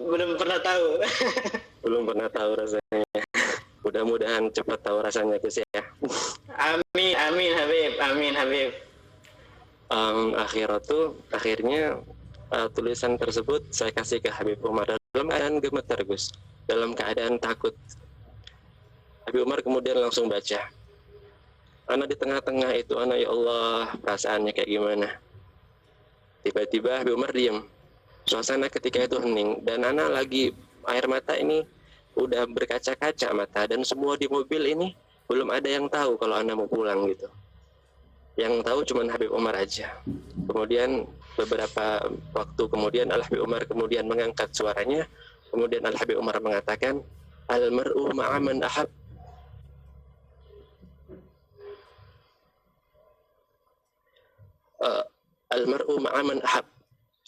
belum pernah tahu. Belum pernah tahu rasanya. Mudah-mudahan cepat tahu rasanya Gus ya. Amin, amin Habib, amin Habib. Akhirnya tulisan tersebut saya kasih ke Habib Umar dalam keadaan gemetar Gus, dalam keadaan takut. Habib Umar kemudian langsung baca. Ana di tengah-tengah itu, ana ya Allah, perasaannya kayak gimana. Tiba-tiba Habib Umar diam. Suasana ketika itu hening dan ana lagi air mata ini udah berkaca-kaca mata, dan semua di mobil ini belum ada yang tahu kalau ana mau pulang gitu. Yang tahu cuma Habib Umar aja. Kemudian beberapa waktu kemudian Al Habib Umar kemudian mengangkat suaranya. Kemudian Al Habib Umar mengatakan, al-mar'u ma'a man ahab. Al-mar'u ma'a man ahab,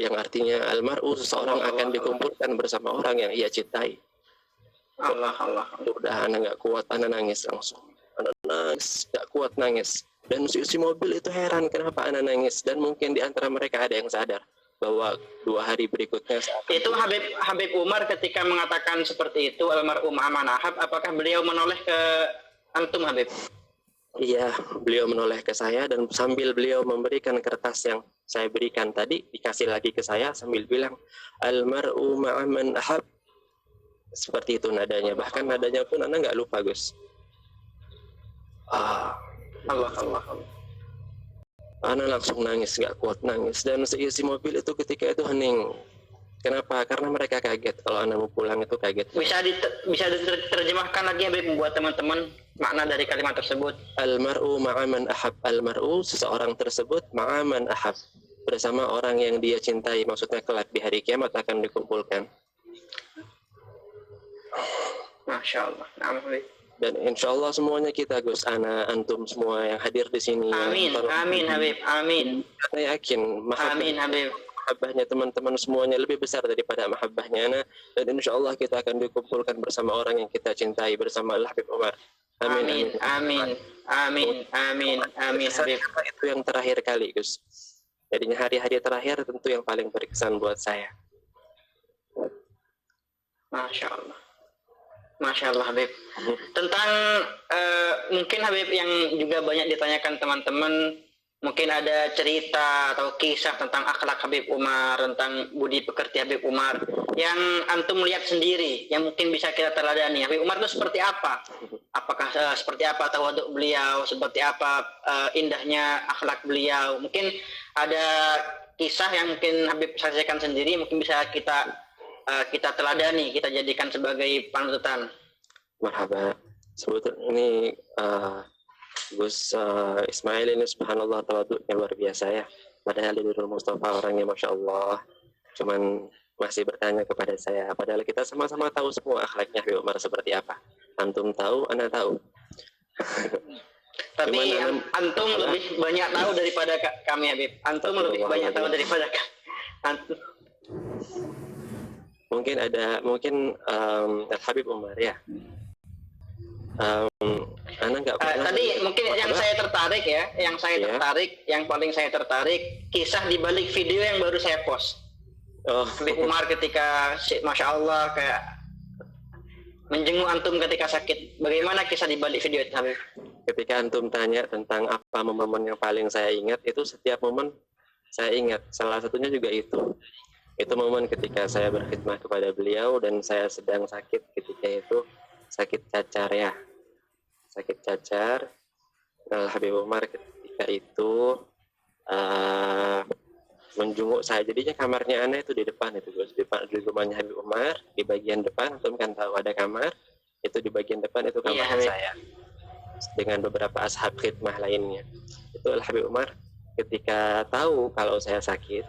yang artinya al-mar'u, seseorang akan dikumpulkan bersama orang yang ia cintai. Allah. Udah anak nggak kuat, anak nangis langsung. Anak nangis, nggak kuat nangis. Dan si mobil itu heran kenapa anak nangis. Dan mungkin di antara mereka ada yang sadar bahwa 2 hari berikutnya itu Habib Umar ketika mengatakan seperti itu, almarhum aman ahab, apakah beliau menoleh ke antum Habib? Iya, beliau menoleh ke saya dan sambil beliau memberikan kertas yang saya berikan tadi, dikasih lagi ke saya sambil bilang, al-mar'u ma'aman ahab. Seperti itu nadanya, bahkan nadanya pun Anda nggak lupa Gus. Allah. Ana langsung nangis, nggak kuat nangis, dan seisi mobil itu ketika itu hening. Kenapa? Karena mereka kaget kalau Ana mau pulang itu kaget. Bisa diterjemahkan lagi Habib buat teman-teman makna dari kalimat tersebut? Al-mar'u ma'aman ahab. Al-mar'u, seseorang tersebut, ma'aman ahab, bersama orang yang dia cintai. Maksudnya kelak di hari kiamat akan dikumpulkan. Masya Allah. Dan insya Allah semuanya kita Gus, ana, antum semua yang hadir di sini. Amin, amin Habib, amin. Saya yakin amin Habib. Mahabbahnya teman-teman semuanya lebih besar daripada mahabbahnya ana, dan insya Allah kita akan dikumpulkan bersama orang yang kita cintai bersama Al Habib Umar. Amin, amin Habib. Itu yang terakhir kali Gus. Jadinya hari-hari terakhir tentu yang paling berkesan buat saya. Masya Allah Habib. Tentang mungkin Habib yang juga banyak ditanyakan teman-teman, mungkin ada cerita atau kisah tentang akhlak Habib Umar, tentang budi pekerti Habib Umar yang antum lihat sendiri, yang mungkin bisa kita teladani. Habib Umar itu seperti apa? Apakah seperti apa tawaduk beliau, seperti apa indahnya akhlak beliau? Mungkin ada kisah yang mungkin Habib saksikan sendiri, mungkin bisa kita teladani, kita jadikan sebagai panutan. Marhaba. Sebetulnya ini Gus Ismail ini subhanallah tawaduknya luar biasa ya. Padahal Nurul Mustafa orangnya Masya Allah, cuman masih bertanya kepada saya. Padahal kita sama-sama tahu semua akhlaknya Habib Umar seperti apa. Antum tahu, ana tahu. Tapi antum lebih banyak tahu daripada kami Habib. Antum lebih banyak tahu daripada antum. Mungkin Habib Umar ya. Ana nggak pernah. Tadi mungkin yang saya tertarik ya, yang paling saya tertarik kisah di balik video yang baru saya post. Habib Umar ketika Masya Allah kayak menjenguk antum ketika sakit. Bagaimana kisah di balik video itu Habib? Ketika antum tanya tentang apa momen yang paling saya ingat, itu setiap momen saya ingat. Salah satunya juga itu momen ketika saya berkhidmat kepada beliau dan saya sedang sakit ketika itu, sakit cacar ya, sakit cacar. Habib Umar ketika itu menjenguk saya. Jadinya kamarnya ana itu di depan itu, di rumahnya Habib Umar di bagian depan. Antum kan tahu ada kamar itu di bagian depan, itu kamar saya dengan beberapa ashab khidmah lainnya. Itu Al Habib Umar ketika tahu kalau saya sakit,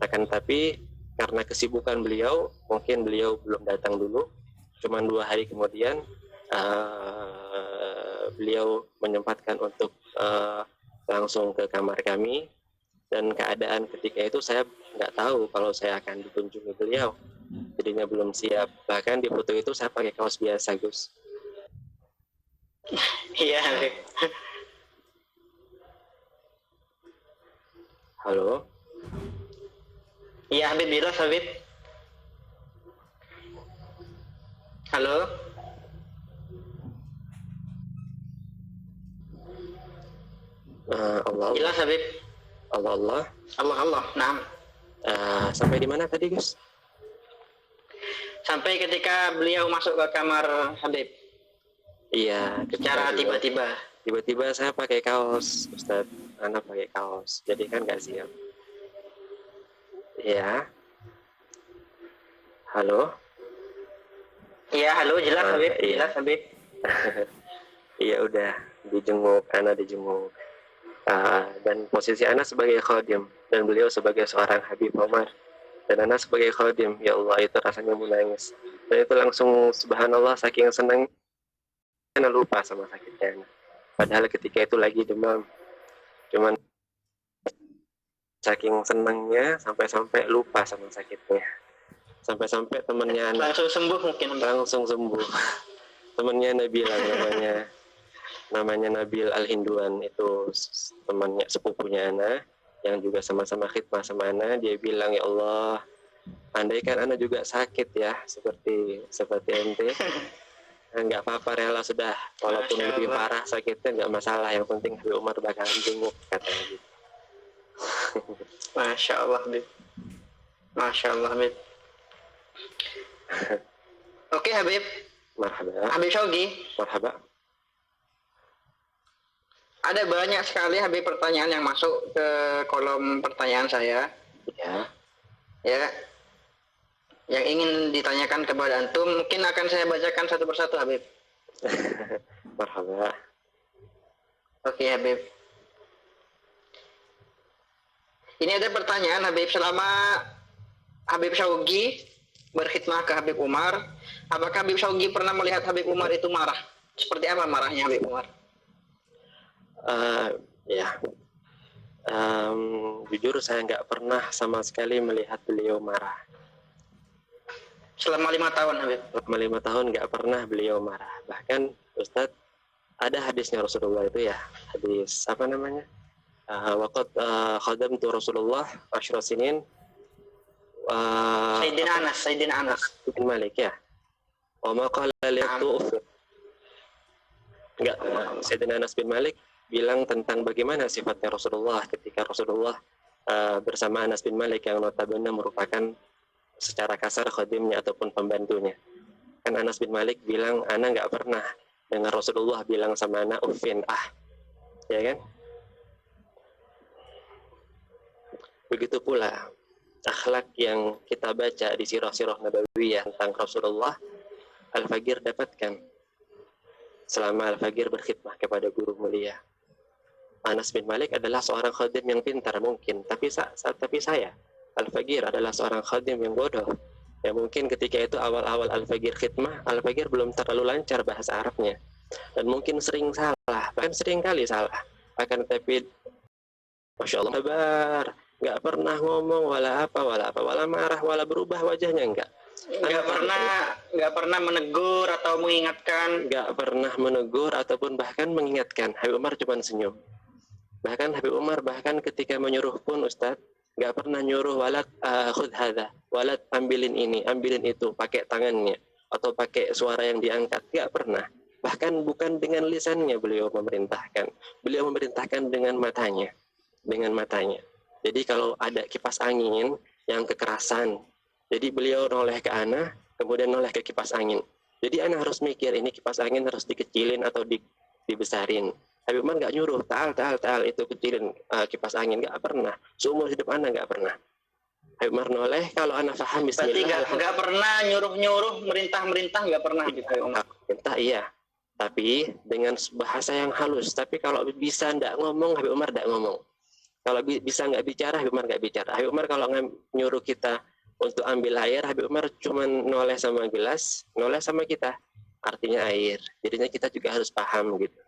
akan tapi karena kesibukan beliau, mungkin beliau belum datang dulu. Cuman 2 hari kemudian beliau menyempatkan untuk langsung ke kamar kami. Dan keadaan ketika itu saya nggak tahu kalau saya akan dikunjungi beliau. Jadinya belum siap. Bahkan di foto itu saya pakai kaos biasa, Gus. Iya. Halo. Iya Habib, jelas Habib. Halo, Allah jelas Habib. Allah. Allah. Nah, Sampai di mana tadi, Gus? sampai ketika beliau masuk ke kamar Habib Iya, secara tiba-tiba. Tiba-tiba saya pakai kaos, Ustadz. Anak pakai kaos, jadi kan nggak siap. Iya. Halo? Iya, halo, jelas Habib. Iya. Jelas Habib. Iya udah, dijenguk, Ana dijenguk. Dan posisi Ana sebagai khadim, dan beliau sebagai seorang Habib Umar. Dan Ana sebagai khadim, ya Allah, itu rasanya menangis. Dan itu langsung, subhanallah, saking senang, Ana lupa sama sakitnya Ana. Padahal ketika itu lagi demam. Cuman saking senangnya sampai-sampai lupa sama sakitnya. Sampai-sampai temannya Ana Langsung sembuh mungkin. langsung sembuh. Temannya Nabila namanya Nabil Al-Hinduan, itu temannya sepupunya Ana yang juga sama-sama khidmah sama Ana. Dia bilang, ya Allah, andaikan Ana juga sakit ya seperti ente, nggak apa-apa, rela sudah, walaupun lebih parah sakitnya nggak masalah, yang penting Habib Umar bakalan jenguk, katanya gitu. Masya Allah Habib. Masya Allah Habib. Oke Habib. Marhaba. Habib Syaugi, Marhaba. ada banyak sekali Habib pertanyaan yang masuk ke kolom pertanyaan saya. Ya. Yang ingin ditanyakan kepada antum, mungkin akan saya bacakan satu persatu Habib. Marhaba. Oke Habib. Ini ada pertanyaan Habib, selama Habib Syaugi berkhidmah ke Habib Umar, apakah Habib Syaugi pernah melihat Habib Umar itu marah? Seperti apa marahnya Habib Umar? Jujur saya nggak pernah sama sekali melihat beliau marah. Selama 5 tahun Habib. Selama 5 tahun nggak pernah beliau marah. Bahkan Ustadz, ada hadisnya Rasulullah itu ya, hadis apa namanya? Waqad khadamtu Rasulullah 10 sinin. Sayyidina Anas bin Malik ya. Wa ma qala liatu. Enggak, Sayyidina Anas bin Malik bilang tentang bagaimana sifatnya Rasulullah ketika Rasulullah bersama Anas bin Malik yang notabene merupakan secara kasar khadimnya ataupun pembantunya. Kan Anas bin Malik bilang, Ana nggak pernah dengar Rasulullah bilang sama Ana uffin, ya kan? Begitu pula akhlak yang kita baca di sirah-sirah nabawiyah tentang Rasulullah, Al-Fagir dapatkan selama Al-Fagir berkhidmah kepada guru mulia. Anas bin Malik adalah seorang khadim yang pintar mungkin, tapi saya Al-Fagir adalah seorang khadim yang bodoh. Ya mungkin ketika itu awal-awal Al-Fagir khidmah, Al-Fagir belum terlalu lancar bahasa Arabnya. Dan mungkin sering salah, bahkan sering kali salah. Akan tetapi, Masya Allah, sabar. Nggak pernah ngomong, wala marah, wala berubah wajahnya, enggak. Nggak pernah menegur atau mengingatkan. Nggak pernah menegur ataupun bahkan mengingatkan. Habib Umar cuma senyum. Bahkan Habib Umar ketika menyuruh pun Ustadz, nggak pernah nyuruh walat khudh hadha, walat ambilin ini, ambilin itu, pakai tangannya atau pakai suara yang diangkat, nggak pernah. Bahkan bukan dengan lisannya beliau memerintahkan dengan matanya, Jadi kalau ada kipas angin yang kekerasan, jadi beliau noleh ke Ana, kemudian noleh ke kipas angin. Jadi Ana harus mikir, ini kipas angin harus dikecilin atau dibesarin. Habib Umar nggak nyuruh, ta'al itu kecilin kipas angin, nggak pernah. Seumur hidup Ana nggak pernah. Habib Umar noleh, kalau Ana paham bismillah. Berarti nggak pernah nyuruh, merintah nggak pernah gitu Habib Umar. Perintah iya, tapi dengan bahasa yang halus. Tapi kalau bisa nggak ngomong, Habib Umar nggak ngomong. Kalau bisa nggak bicara, Habib Umar nggak bicara. Habib Umar kalau nyuruh kita untuk ambil air, Habib Umar cuma noleh sama gelas, noleh sama kita. Artinya air. Jadinya kita juga harus paham gitu.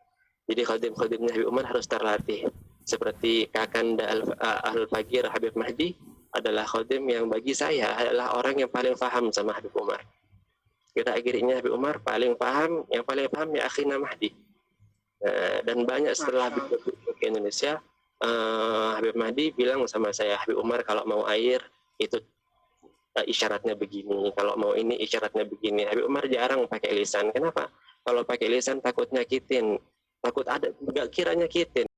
Jadi khadim-khadimnya Habib Umar harus terlatih. Seperti Kakanda Al-Fagir Habib Mahdi adalah khadim yang bagi saya adalah orang yang paling paham sama Habib Umar. Kira-kiranya Habib Umar paling paham, yang paling paham ya Akhina Mahdi. Dan banyak setelah Habib ke Indonesia, Habib Mahdi bilang sama saya, Habib Umar kalau mau air itu isyaratnya begini, kalau mau ini isyaratnya begini. Habib Umar jarang pakai lisan. Kenapa? Kalau pakai lisan takut nyakitin, takut ada, nggak kira nyakitin.